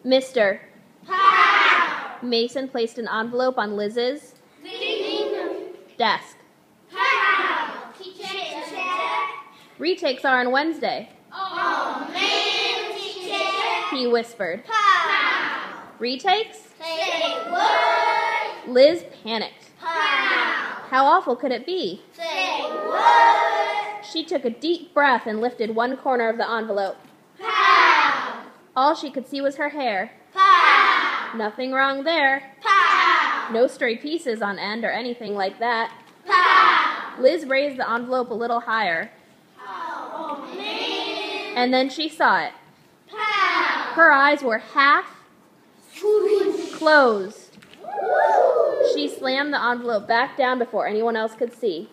Mister. Pow! Mason placed an envelope on Liz's desk. Pow! Retakes are on Wednesday, Oh man, teacher! he whispered. Pow! Retakes? Say what? Liz panicked. Pow! How awful could it be? Say what? She took a deep breath and lifted one corner of the envelope. Pow! All she could see was her hair. Pow! Nothing wrong there. Pow! No stray pieces on end or anything like that. Pow! Liz raised the envelope a little higher, Oh man! and then she saw it. Pow! Her eyes were half closed. She slammed the envelope back down before anyone else could see.